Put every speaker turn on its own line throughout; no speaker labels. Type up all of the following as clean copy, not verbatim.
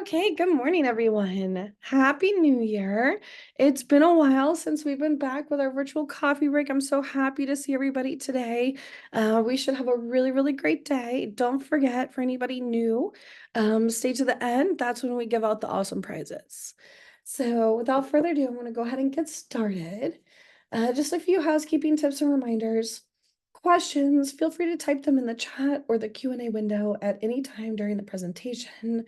Okay, good morning, everyone. Happy New Year. It's been a while since we've been back with our virtual coffee break. I'm so happy to see everybody today. We should have a really great day. Don't forget, for anybody new, stay to the end. That's when we give out the awesome prizes. So, without further ado, I'm going to go ahead and get started. Just a few housekeeping tips and reminders. Questions, feel free to type them in the chat or the Q&A window at any time during the presentation.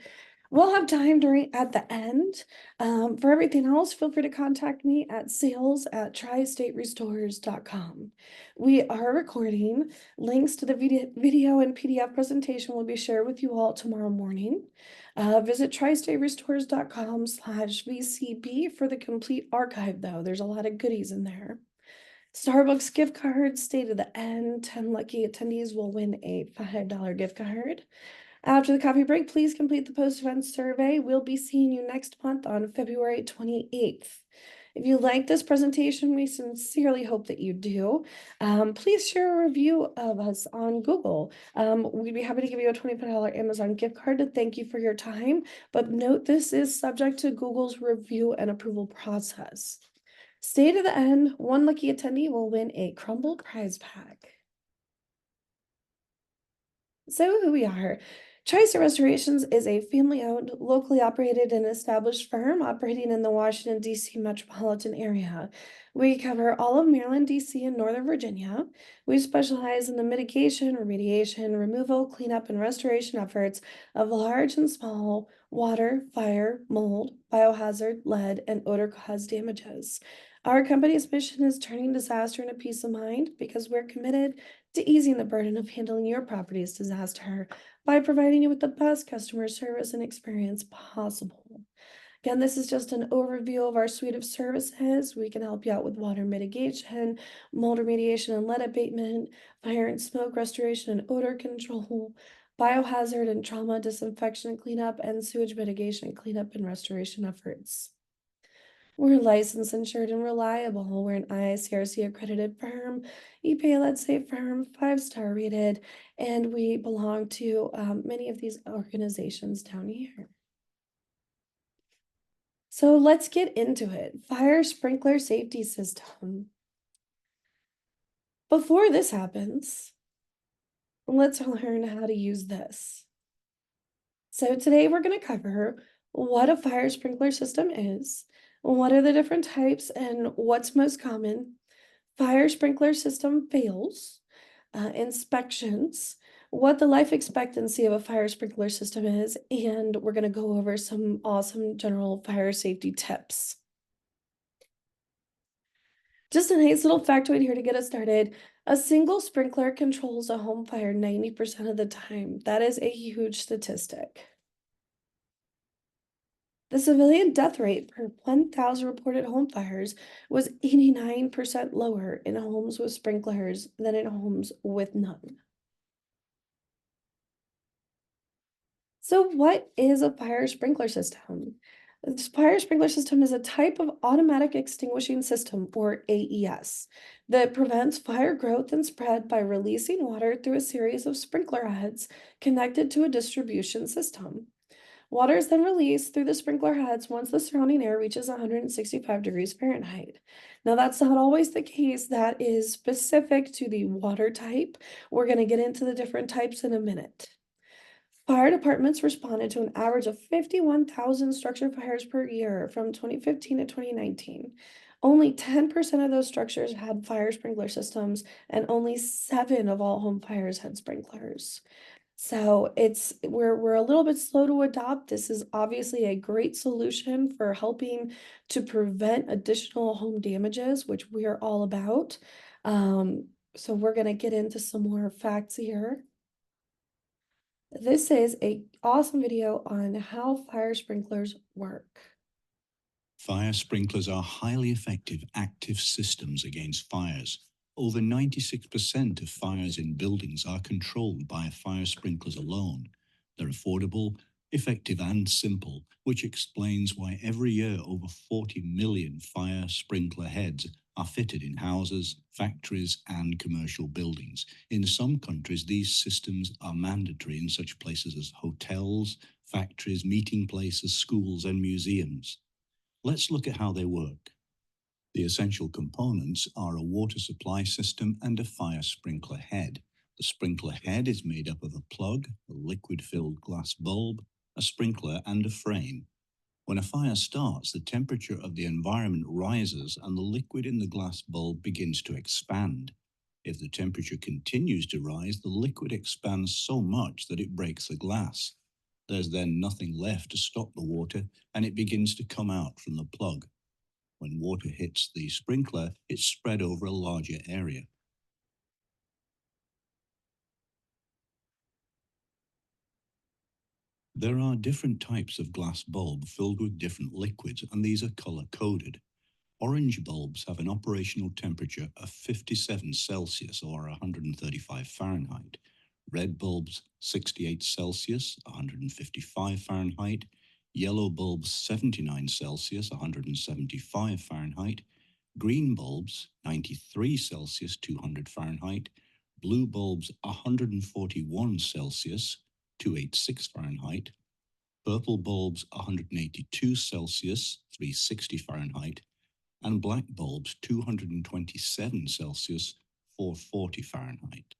We'll have time at the end. For everything else, feel free to contact me at sales@tristaterestores.com. We are recording. Links to the video and PDF presentation will be shared with you all tomorrow morning. Visit tristaterestores.com/VCB for the complete archive, though. There's a lot of goodies in there. Starbucks gift cards, stay to the end. 10 lucky attendees will win a $5 gift card. After the coffee break, please complete the post-event survey. We'll be seeing you next month on February 28th. If you like this presentation, we sincerely hope that you do. Please share a review of us on Google. We'd be happy to give you a $25 Amazon gift card to thank you for your time, but note this is subject to Google's review and approval process. Stay to the end. One lucky attendee will win a Crumble prize pack. So who we are. TriStar Restorations is a family-owned, locally operated and established firm operating in the Washington, D.C. metropolitan area. We cover all of Maryland, D.C., and Northern Virginia. We specialize in the mitigation, remediation, removal, cleanup, and restoration efforts of large and small water, fire, mold, biohazard, lead, and odor-caused damages. Our company's mission is turning disaster into peace of mind because we're committed to easing the burden of handling your property's disaster by providing you with the best customer service and experience possible. Again, this is just an overview of our suite of services. We can help you out with water mitigation, mold remediation and lead abatement, fire and smoke restoration and odor control, biohazard and trauma disinfection and cleanup, and sewage mitigation and cleanup and restoration efforts. We're licensed, insured, and reliable. We're an IICRC accredited firm, EPA lead safe firm, 5-star rated, and we belong to many of these organizations down here. So let's get into it. Fire sprinkler safety system. Before this happens, let's learn how to use this. So today we're going to cover what a fire sprinkler system is, what are the different types, and what's most common. Fire sprinkler system fails, inspections, what the life expectancy of a fire sprinkler system is, and we're going to go over some awesome general fire safety tips. Just a nice little factoid here to get us started. A single sprinkler controls a home fire 90% of the time. That is a huge statistic. The civilian death rate per 1,000 reported home fires was 89% lower in homes with sprinklers than in homes with none. So what is a fire sprinkler system? A fire sprinkler system is a type of automatic extinguishing system, or AES, that prevents fire growth and spread by releasing water through a series of sprinkler heads connected to a distribution system. Water is then released through the sprinkler heads once the surrounding air reaches 165 degrees Fahrenheit. Now, that's not always the case. That is specific to the water type. We're going to get into the different types in a minute. Fire departments responded to an average of 51,000 structure fires per year from 2015 to 2019. Only 10% of those structures had fire sprinkler systems, and only 7 of all home fires had sprinklers. So we're a little bit slow to adopt. This is obviously a great solution for helping to prevent additional home damages, which we are all about. So we're going to get into some more facts here. This is an awesome video on how fire sprinklers work.
Fire sprinklers are highly effective active systems against fires. Over 96% of fires in buildings are controlled by fire sprinklers alone. They're affordable, effective, and simple, which explains why every year over 40 million fire sprinkler heads are fitted in houses, factories, and commercial buildings. In some countries, these systems are mandatory in such places as hotels, factories, meeting places, schools, and museums. Let's look at how they work. The essential components are a water supply system and a fire sprinkler head. The sprinkler head is made up of a plug, a liquid-filled glass bulb, a sprinkler, and a frame. When a fire starts, the temperature of the environment rises and the liquid in the glass bulb begins to expand. If the temperature continues to rise, the liquid expands so much that it breaks the glass. There's then nothing left to stop the water, and it begins to come out from the plug. When water hits the sprinkler, it's spread over a larger area. There are different types of glass bulb filled with different liquids, and these are color-coded. Orange bulbs have an operational temperature of 57 Celsius or 135 Fahrenheit. Red bulbs 68 Celsius, 155 Fahrenheit. Yellow bulbs 79 Celsius, 175 Fahrenheit. Green bulbs 93 Celsius, 200 Fahrenheit. Blue bulbs 141 Celsius, 286 Fahrenheit. Purple bulbs 182 Celsius, 360 Fahrenheit, and black bulbs 227 Celsius, 440 Fahrenheit.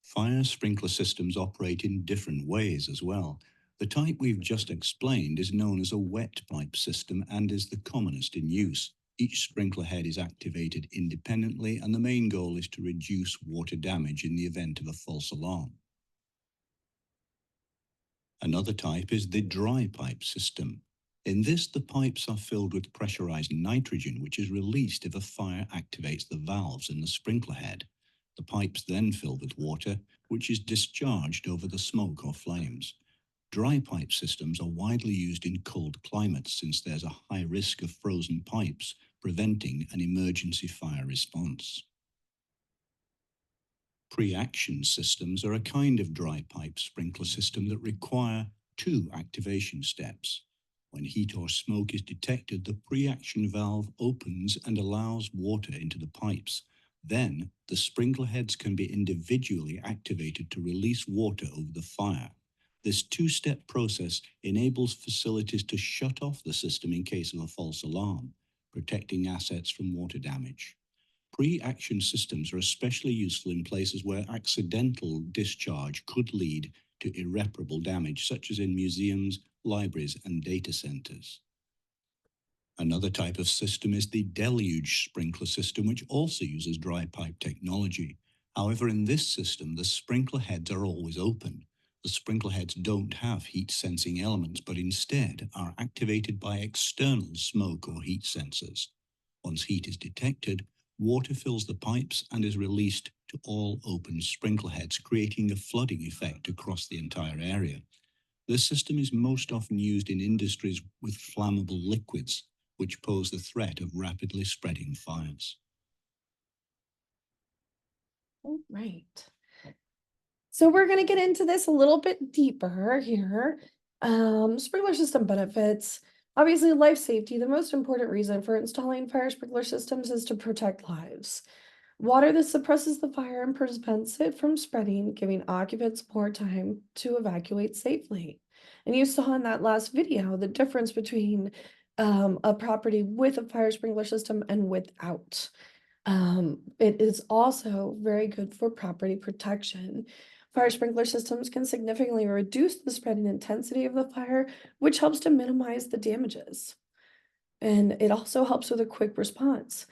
Fire sprinkler systems operate in different ways as well. The type we've just explained is known as a wet pipe system and is the commonest in use. Each sprinkler head is activated independently, and the main goal is to reduce water damage in the event of a false alarm. Another type is the dry pipe system. In this, the pipes are filled with pressurized nitrogen, which is released if a fire activates the valves in the sprinkler head. The pipes then fill with water, which is discharged over the smoke or flames. Dry pipe systems are widely used in cold climates since there's a high risk of frozen pipes, preventing an emergency fire response. Pre-action systems are a kind of dry pipe sprinkler system that require two activation steps. When heat or smoke is detected, the pre-action valve opens and allows water into the pipes. Then, the sprinkler heads can be individually activated to release water over the fire. This two-step process enables facilities to shut off the system in case of a false alarm, protecting assets from water damage. Pre-action systems are especially useful in places where accidental discharge could lead to irreparable damage, such as in museums, libraries, and data centers. Another type of system is the deluge sprinkler system, which also uses dry pipe technology. However, in this system, the sprinkler heads are always open. The sprinkler heads don't have heat-sensing elements, but instead are activated by external smoke or heat sensors. Once heat is detected, water fills the pipes and is released to all open sprinkler heads, creating a flooding effect across the entire area. This system is most often used in industries with flammable liquids, which pose the threat of rapidly spreading fires.
All right. So we're going to get into this a little bit deeper here. Sprinkler system benefits. Obviously, life safety. The most important reason for installing fire sprinkler systems is to protect lives. Water that suppresses the fire and prevents it from spreading, giving occupants more time to evacuate safely. And you saw in that last video the difference between a property with a fire sprinkler system and without. It is also very good for property protection. Fire sprinkler systems can significantly reduce the spread and intensity of the fire, which helps to minimize the damages. And it also helps with a quick response.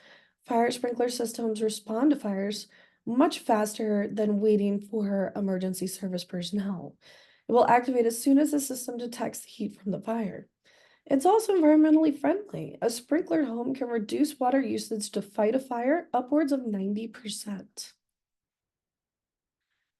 Fire sprinkler systems respond to fires much faster than waiting for emergency service personnel. It will activate as soon as the system detects the heat from the fire. It's also environmentally friendly. A sprinklered home can reduce water usage to fight a fire upwards of 90%.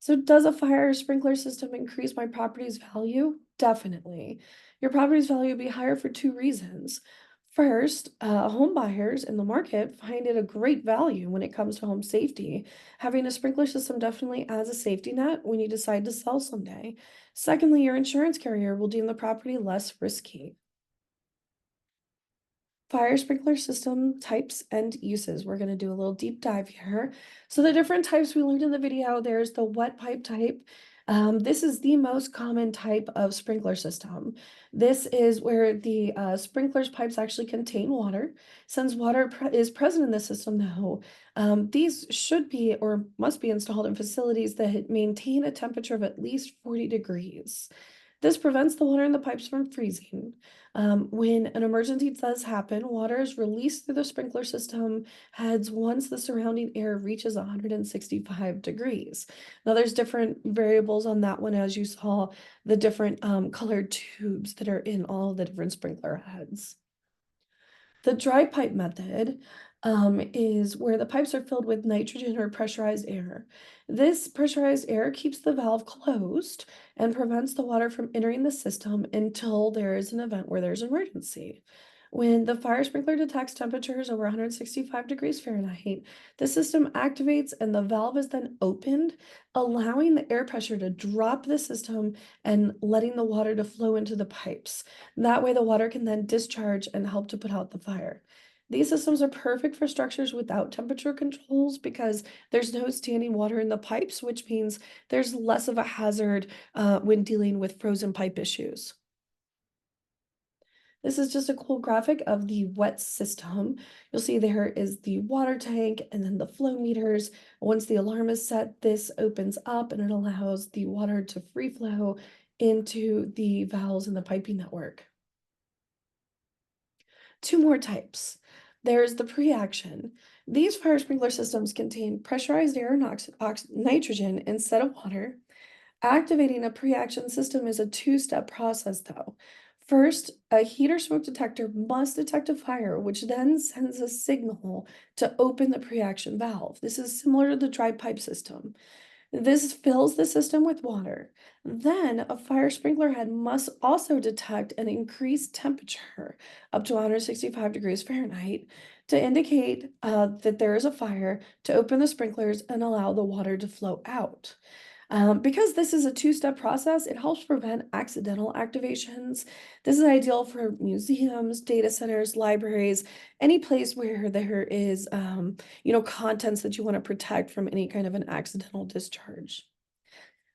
So does a fire sprinkler system increase my property's value? Definitely. Your property's value will be higher for two reasons. First, home buyers in the market find it a great value when it comes to home safety. Having a sprinkler system definitely adds a safety net when you decide to sell someday. Secondly, your insurance carrier will deem the property less risky. Fire sprinkler system types and uses. We're going to do a little deep dive here. So the different types we learned in the video, there's the wet pipe type. This is the most common type of sprinkler system. This is where the sprinkler's pipes actually contain water. Since is present in the system, though, these should be or must be installed in facilities that maintain a temperature of at least 40 degrees. This prevents the water in the pipes from freezing. When an emergency does happen, water is released through the sprinkler system heads once the surrounding air reaches 165 degrees. Now, there's different variables on that one, as you saw the different colored tubes that are in all the different sprinkler heads. The dry pipe method is where the pipes are filled with nitrogen or pressurized air. This pressurized air keeps the valve closed and prevents the water from entering the system until there is an event where there's an emergency. When the fire sprinkler detects temperatures over 165 degrees Fahrenheit, the system activates and the valve is then opened, allowing the air pressure to drop the system and letting the water to flow into the pipes. That way the water can then discharge and help to put out the fire. These systems are perfect for structures without temperature controls because there's no standing water in the pipes, which means there's less of a hazard when dealing with frozen pipe issues. This is just a cool graphic of the wet system. You'll see there is the water tank and then the flow meters. Once the alarm is set, this opens up and it allows the water to free flow into the valves in the piping network. Two more types. There's the pre-action. These fire sprinkler systems contain pressurized air and nitrogen instead of water. Activating a pre-action system is a two-step process, though. First, a heat or smoke detector must detect a fire, which then sends a signal to open the pre-action valve. This is similar to the dry pipe system. This fills the system with water. Then a fire sprinkler head must also detect an increased temperature up to 165 degrees Fahrenheit to indicate that there is a fire to open the sprinklers and allow the water to flow out. Because this is a two-step process, it helps prevent accidental activations. This is ideal for museums, data centers, libraries, any place where there is, contents that you want to protect from any kind of an accidental discharge.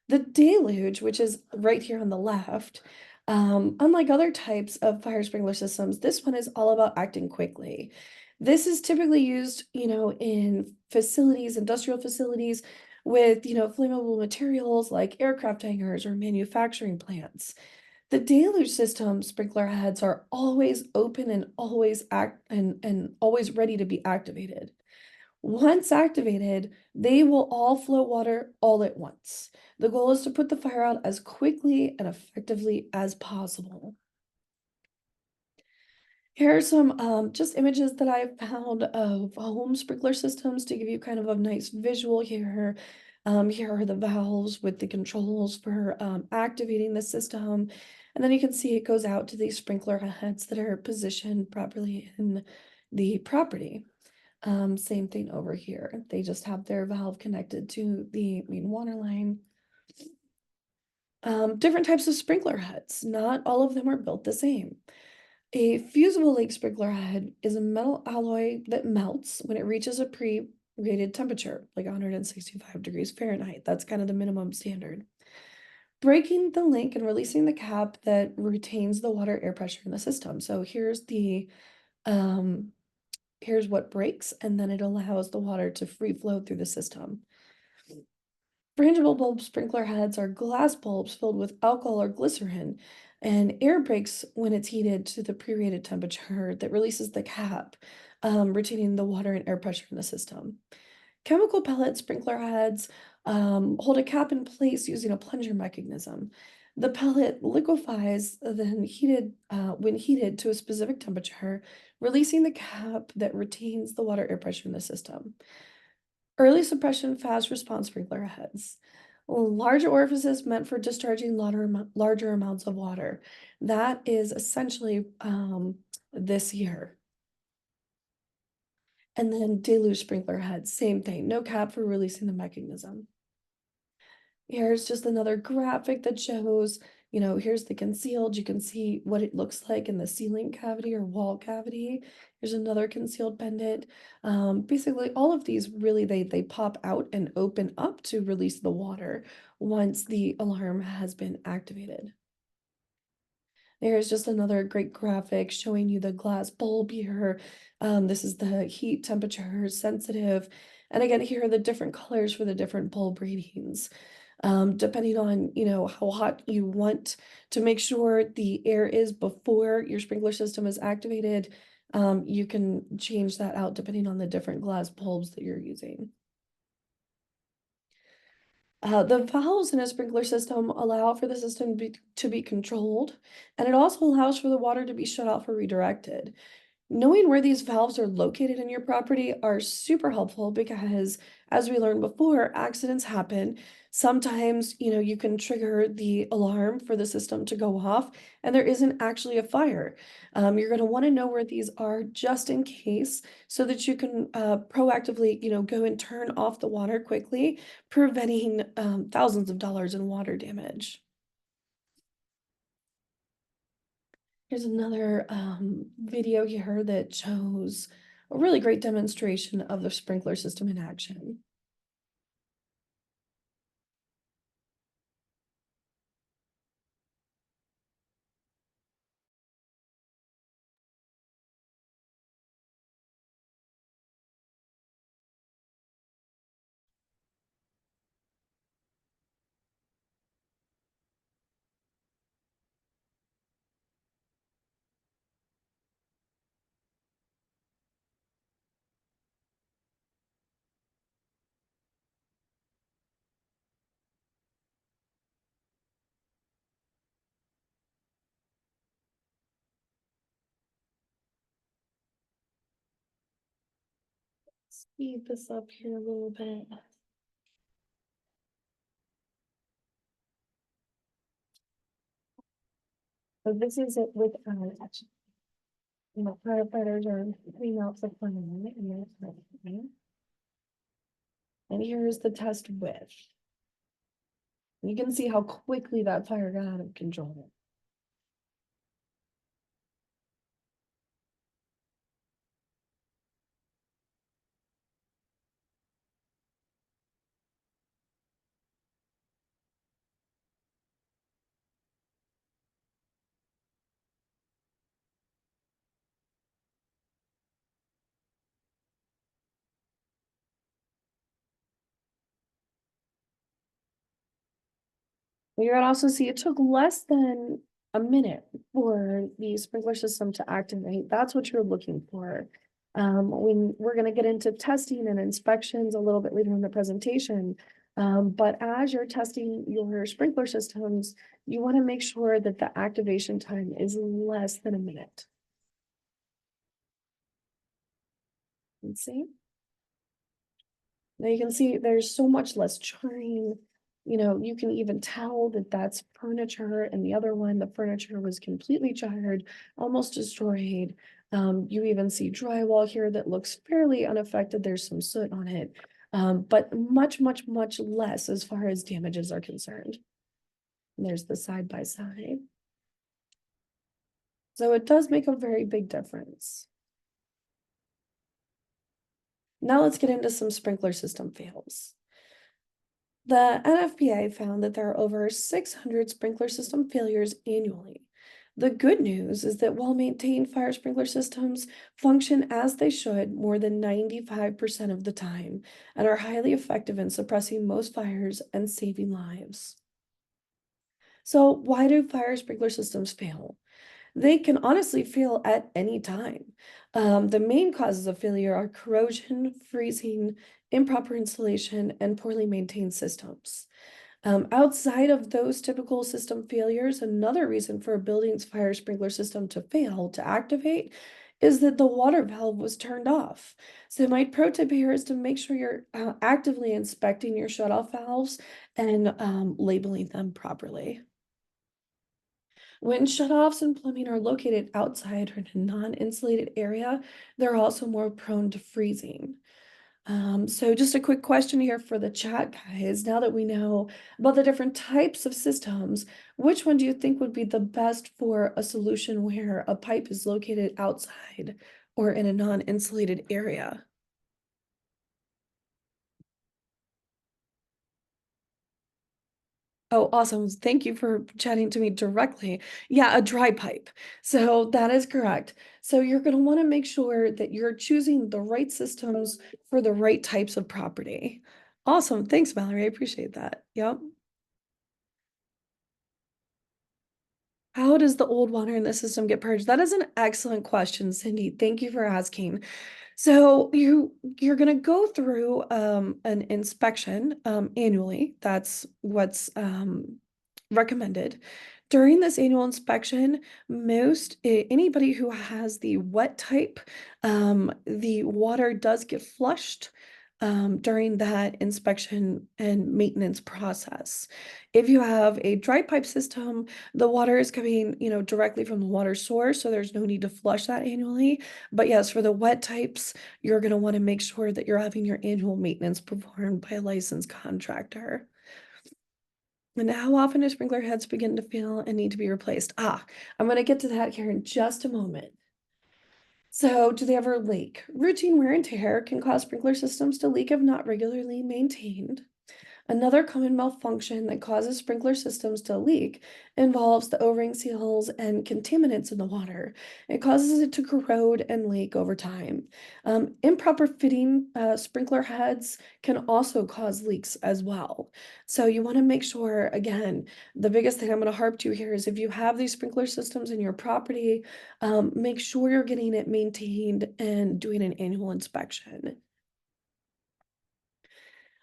The deluge, which is right here on the left, unlike other types of fire sprinkler systems, this one is all about acting quickly. This is typically used, in facilities, industrial facilities with, flammable materials like aircraft hangars or manufacturing plants. The deluge system sprinkler heads are always open and always and always ready to be activated. Once activated, they will all flow water all at once. The goal is to put the fire out as quickly and effectively as possible. Here are some just images that I found of home sprinkler systems to give you kind of a nice visual here. Here are the valves with the controls for activating the system. And then you can see it goes out to these sprinkler heads that are positioned properly in the property. Same thing over here. They just have their valve connected to the main water line. Different types of sprinkler heads. Not all of them are built the same. A fusible lake sprinkler head is a metal alloy that melts when it reaches a pre-rated temperature, like 165 degrees Fahrenheit. That's kind of the minimum standard. Breaking the link and releasing the cap that retains the water air pressure in the system. So um, here's what breaks, and then it allows the water to free flow through the system. Frangible bulb sprinkler heads are glass bulbs filled with alcohol or glycerin, and air breaks when it's heated to the pre-rated temperature that releases the cap, retaining the water and air pressure in the system. Chemical pellet sprinkler heads hold a cap in place using a plunger mechanism. The pellet liquefies, then when heated to a specific temperature, releasing the cap that retains the water air pressure in the system. Early suppression fast response sprinkler heads. Large orifices meant for discharging larger amounts of water. That is essentially this here. And then deluge sprinkler heads, same thing, no cap for releasing the mechanism. Here's just another graphic that shows Here's the concealed. You can see what it looks like in the ceiling cavity or wall cavity. There's another concealed pendant. Basically, all of these really they pop out and open up to release the water once the alarm has been activated. There's just another great graphic showing you the glass bulb here. This is the heat temperature sensitive. And again, here are the different colors for the different bulb readings. Depending on, how hot you want to make sure the air is before your sprinkler system is activated, you can change that out depending on the different glass bulbs that you're using. The valves in a sprinkler system allow for the system to be controlled, and it also allows for the water to be shut off or redirected. Knowing where these valves are located in your property are super helpful because, as we learned before, accidents happen. Sometimes, you can trigger the alarm for the system to go off, and there isn't actually a fire. You're going to want to know where these are just in case so that you can proactively, go and turn off the water quickly, preventing thousands of dollars in water damage. Here's another video here that shows a really great demonstration of the sprinkler system in action. Speed this up here a little bit. So this is it with firefighters are putting out the flame and and here's the test with. You can see how quickly that fire got out of control. You can also see it took less than a minute for the sprinkler system to activate. That's what you're looking for. When we're going to get into testing and inspections a little bit later in the presentation. But as you're testing your sprinkler systems, you want to make sure that the activation time is less than a minute. Let's see. Now you can see there's so much less charring. You can even tell that that's furniture, and the other one, the furniture was completely charred, almost destroyed. You even see drywall here that looks fairly unaffected. There's some soot on it, but much, much, much less as far as damages are concerned. And there's the side by side. So it does make a very big difference. Now let's get into some sprinkler system fails. The NFPA found that there are over 600 sprinkler system failures annually. The good news is that well-maintained fire sprinkler systems function as they should more than 95% of the time and are highly effective in suppressing most fires and saving lives. So why do fire sprinkler systems fail? They can honestly fail at any time. The main causes of failure are corrosion, freezing, improper installation, and poorly maintained systems. Outside of those typical system failures, another reason for a building's fire sprinkler system to fail to activate is that the water valve was turned off. So my pro tip here is to make sure you're actively inspecting your shutoff valves and labeling them properly. When shutoffs and plumbing are located outside or in a non-insulated area, they're also more prone to freezing. So just a quick question here for the chat, guys. Now that we know about the different types of systems, which one do you think would be the best for a solution where a pipe is located outside or in a non-insulated area? Oh, awesome. Thank you for chatting to me directly. Yeah, a dry pipe. So that is correct. So you're going to want to make sure that you're choosing the right systems for the right types of property. Awesome. Thanks, Mallory. I appreciate that. Yep. How does the old water in the system get purged? That is an excellent question, Cindy. Thank you for asking. So you're gonna go through an inspection annually. That's what's recommended. During this annual inspection, anybody who has the wet type, the water does get flushed during that inspection and maintenance process. If you have a dry pipe system, the water is coming, directly from the water source, so there's no need to flush that annually. But yes, for the wet types, you're going to want to make sure that you're having your annual maintenance performed by a licensed contractor. And how often do sprinkler heads begin to fail and need to be replaced? I'm going to get to that here in just a moment. So, do they ever leak? Routine wear and tear can cause sprinkler systems to leak if not regularly maintained. Another common malfunction that causes sprinkler systems to leak involves the O-ring seals and contaminants in the water. It causes it to corrode and leak over time. Improper fitting sprinkler heads can also cause leaks as well. So you want to make sure, again, the biggest thing I'm going to harp to here is if you have these sprinkler systems in your property, make sure you're getting it maintained and doing an annual inspection.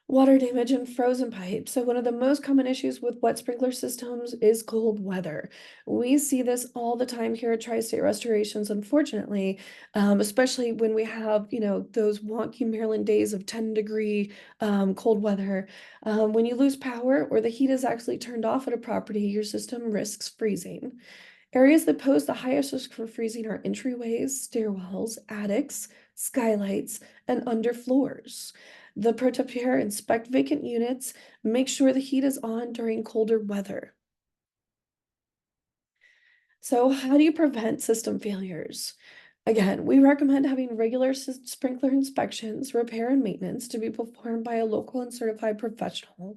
Water damage and frozen pipes. So one of the most common issues with wet sprinkler systems is cold weather. We see this all the time here at Tri-State Restorations, unfortunately, especially when we have, those wonky Maryland days of 10-degree cold weather. When you lose power or the heat is actually turned off at a property, your system risks freezing. Areas that pose the highest risk for freezing are entryways, stairwells, attics, skylights, and underfloors. The pro tip here, inspect vacant units, make sure the heat is on during colder weather. So how do you prevent system failures? Again, we recommend having regular sprinkler inspections, repair, and maintenance to be performed by a local and certified professional.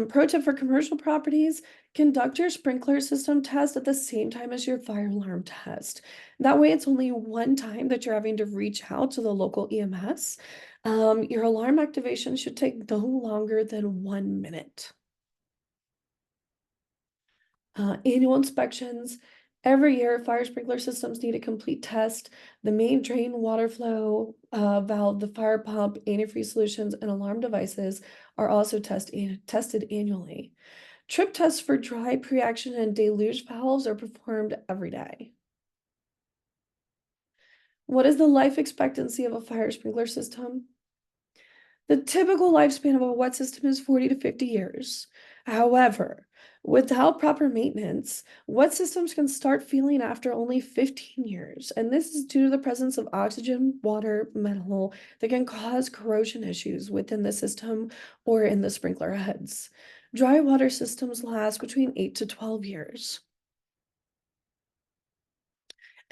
Pro tip for commercial properties, conduct your sprinkler system test at the same time as your fire alarm test. That way, it's only one time that you're having to reach out to the local EMS. Your alarm activation should take no longer than 1 minute. Annual inspections. Every year, fire sprinkler systems need a complete test. The main drain water flow valve, the fire pump, antifreeze solutions, and alarm devices are also tested annually. Trip tests for dry, pre-action, and deluge valves are performed every day. What is the life expectancy of a fire sprinkler system? The typical lifespan of a wet system is 40 to 50 years. However, without proper maintenance, wet systems can start failing after only 15 years. And this is due to the presence of oxygen, water, metal that can cause corrosion issues within the system or in the sprinkler heads. Dry water systems last between 8 to 12 years.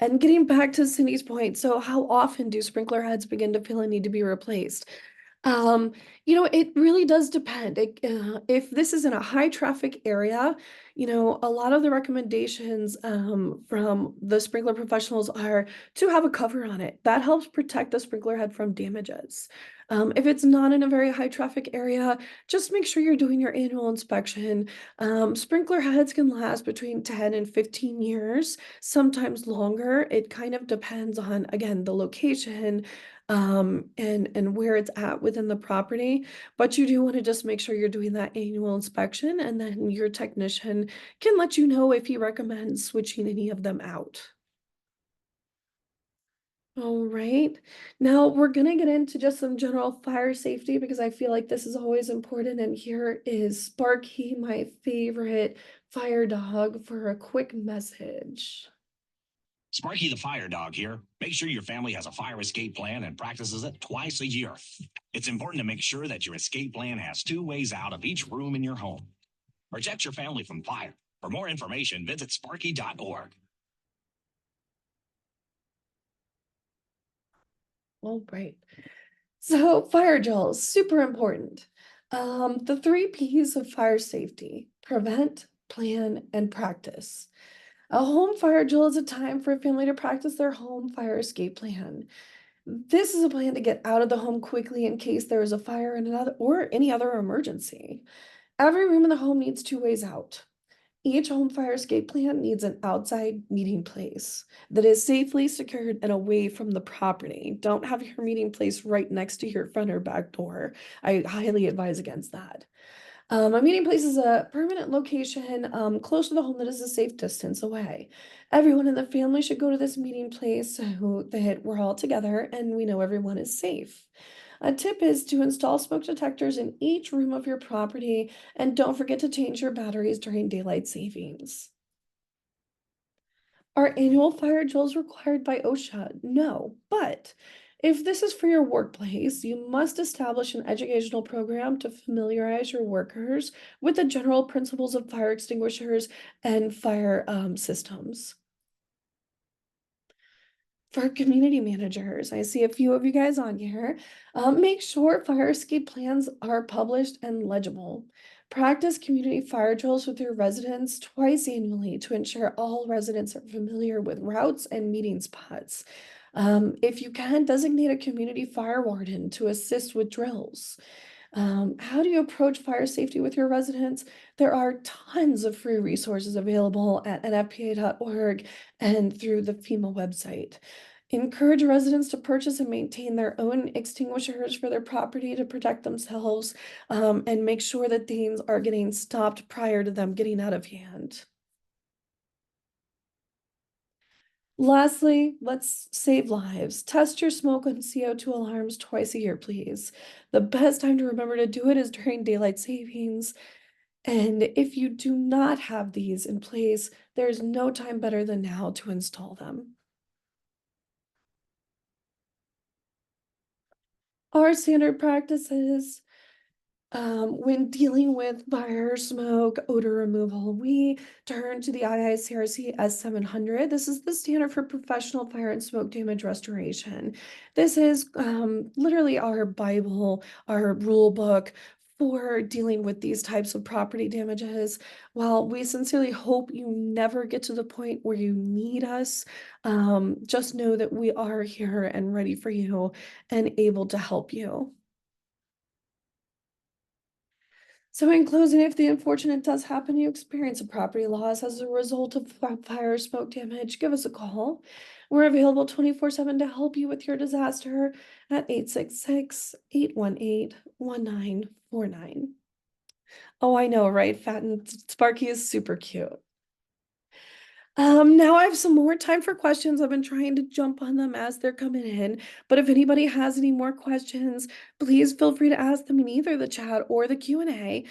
And getting back to Cindy's point, so how often do sprinkler heads begin to fail and need to be replaced? Um, it really does depend. If this is in a high traffic area, a lot of the recommendations from the sprinkler professionals are to have a cover on it. That helps protect the sprinkler head from damages. If it's not in a very high traffic area, just make sure you're doing your annual inspection. Sprinkler heads can last between 10 and 15 years, sometimes longer. It kind of depends on, again, the location, and where it's at within the property. But you do want to just make sure you're doing that annual inspection, and then your technician can let you know if he recommends switching any of them out. All right. Now we're gonna get into just some general fire safety because I feel like this is always important. And here is Sparky, my favorite fire dog, for a quick message.
Sparky the Fire Dog here. Make sure your family has a fire escape plan and practices it twice a year. It's important to make sure that your escape plan has two ways out of each room in your home. Protect your family from fire. For more information, visit sparky.org.
All right. So fire drills, super important. The three P's of fire safety: prevent, plan, and practice. A home fire drill is a time for a family to practice their home fire escape plan. This is a plan to get out of the home quickly in case there is a fire in another or any other emergency. Every room in the home needs two ways out. Each home fire escape plan needs an outside meeting place that is safely secured and away from the property. Don't have your meeting place right next to your front or back door. I highly advise against that. A meeting place is a permanent location close to the home that is a safe distance away. Everyone in the family should go to this meeting place so that we're all together and we know everyone is safe. A tip is to install smoke detectors in each room of your property and don't forget to change your batteries during daylight savings. Are annual fire drills required by OSHA? No, but if this is for your workplace, you must establish an educational program to familiarize your workers with the general principles of fire extinguishers and fire systems. For community managers, I see a few of you guys on here. Make sure fire escape plans are published and legible. Practice community fire drills with your residents twice annually to ensure all residents are familiar with routes and meeting spots. If you can, designate a community fire warden to assist with drills. How do you approach fire safety with your residents? There are tons of free resources available at nfpa.org and through the FEMA website. Encourage residents to purchase and maintain their own extinguishers for their property to protect themselves, and make sure that things are getting stopped prior to them getting out of hand. Lastly, let's save lives. Test your smoke and CO2 alarms twice a year, please. The best time to remember to do it is during daylight savings. And if you do not have these in place, there's no time better than now to install them. Our standard practices when dealing with fire, smoke, odor removal, we turn to the IICRC S700. This is the standard for professional fire and smoke damage restoration. This is literally our Bible, our rule book for dealing with these types of property damages. While we sincerely hope you never get to the point where you need us, just know that we are here and ready for you and able to help you. So in closing, if the unfortunate does happen, you experience a property loss as a result of fire or smoke damage, give us a call. We're available 24/7 to help you with your disaster at 866-818-1949. Oh, I know, right? Fat and Sparky is super cute. Now I have some more time for questions. I've been trying to jump on them as they're coming in, but if anybody has any more questions, please feel free to ask them in either the chat or the Q&A.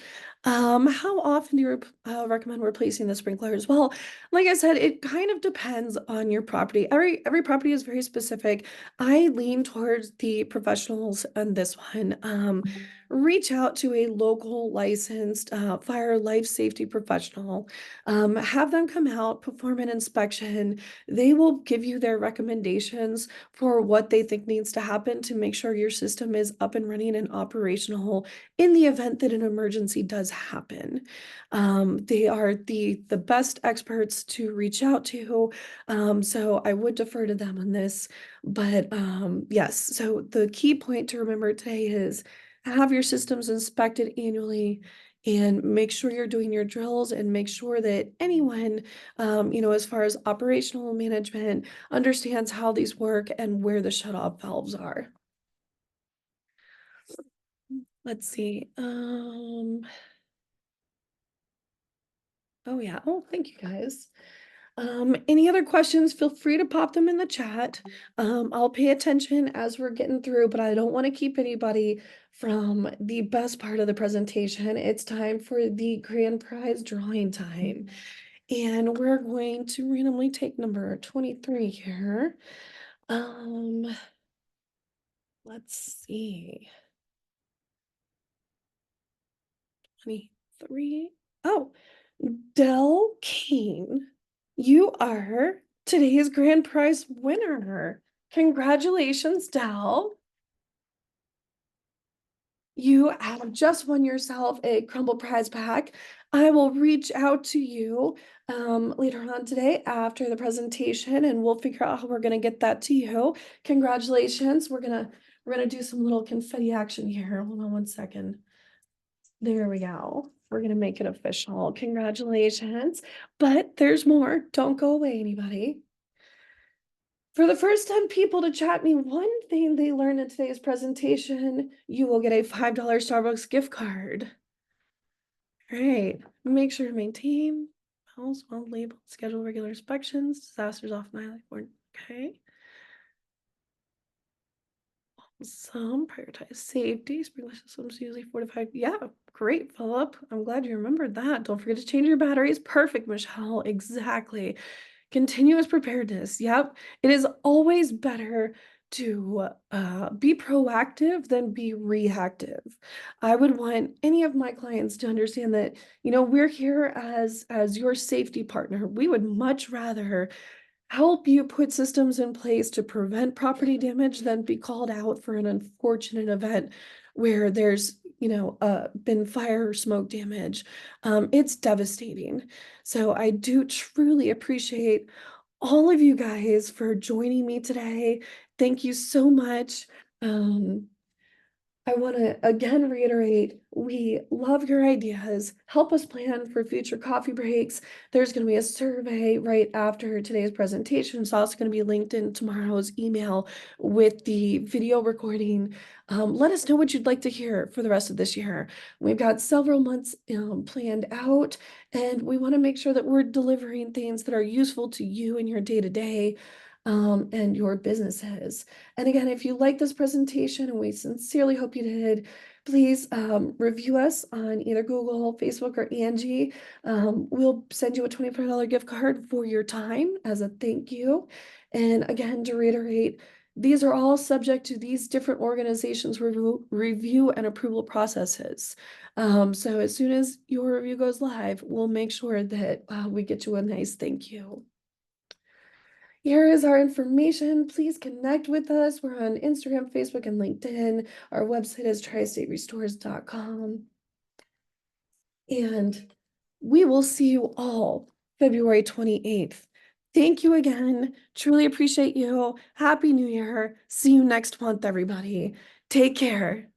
How often do you recommend replacing the sprinklers? Well, like I said, it kind of depends on your property. Every property is very specific. I lean towards the professionals on this one. Reach out to a local licensed fire life safety professional. Have them come out, perform an inspection. They will give you their recommendations for what they think needs to happen to make sure your system is up and running and operational in the event that an emergency does happen. They are the best experts to reach out to, so I would defer to them on this. But yes, so the key point to remember today is have your systems inspected annually and make sure you're doing your drills and make sure that anyone, as far as operational management, understands how these work and where the shut-off valves are. Let's see. Oh yeah. Oh, thank you guys. Any other questions, feel free to pop them in the chat. I'll pay attention as we're getting through, but I don't want to keep anybody from the best part of the presentation. It's time for the grand prize drawing time. And we're going to randomly take number 23 here. Let's see. 23. Oh, Del Kane, you are today's grand prize winner. Congratulations, Del. You have just won yourself a Crumble prize pack. I will reach out to you later on today after the presentation, and we'll figure out how we're gonna get that to you. Congratulations. We're gonna do some little confetti action here. Hold on one second. There we go. We're gonna make it official. Congratulations. But there's more. Don't go away, anybody. For the first 10 people to chat me one thing they learned in today's presentation, you will get a $5 Starbucks gift card. All right, make sure to maintain house well labeled, schedule regular inspections, disasters off my board. Okay. Some prioritize safety, sprinkler systems usually 4 to 5. Yeah, great, Philip. I'm glad you remembered that. Don't forget to change your batteries. Perfect, Michelle. Exactly. Continuous preparedness. Yep. It is always better to be proactive than be reactive. I would want any of my clients to understand that, we're here as your safety partner. We would much rather help you put systems in place to prevent property damage than be called out for an unfortunate event where there's been fire or smoke damage. It's devastating. So I do truly appreciate all of you guys for joining me today. Thank you so much. I want to again reiterate, we love your ideas. Help us plan for future coffee breaks. There's going to be a survey right after today's presentation. It's also going to be linked in tomorrow's email with the video recording. Let us know what you'd like to hear for the rest of this year. We've got several months planned out, and we want to make sure that we're delivering things that are useful to you in your day-to-day and your businesses. And again, if you like this presentation, and we sincerely hope you did, please review us on either Google, Facebook, or Angie. We'll send you a $25 gift card for your time as a thank you. And again, to reiterate, these are all subject to these different organizations' review and approval processes. So as soon as your review goes live, we'll make sure that we get you a nice thank you. Here is our information. Please connect with us. We're on Instagram, Facebook, and LinkedIn. Our website is tristaterestores.com. And we will see you all February 28th. Thank you again. Truly appreciate you. Happy New Year. See you next month, everybody. Take care.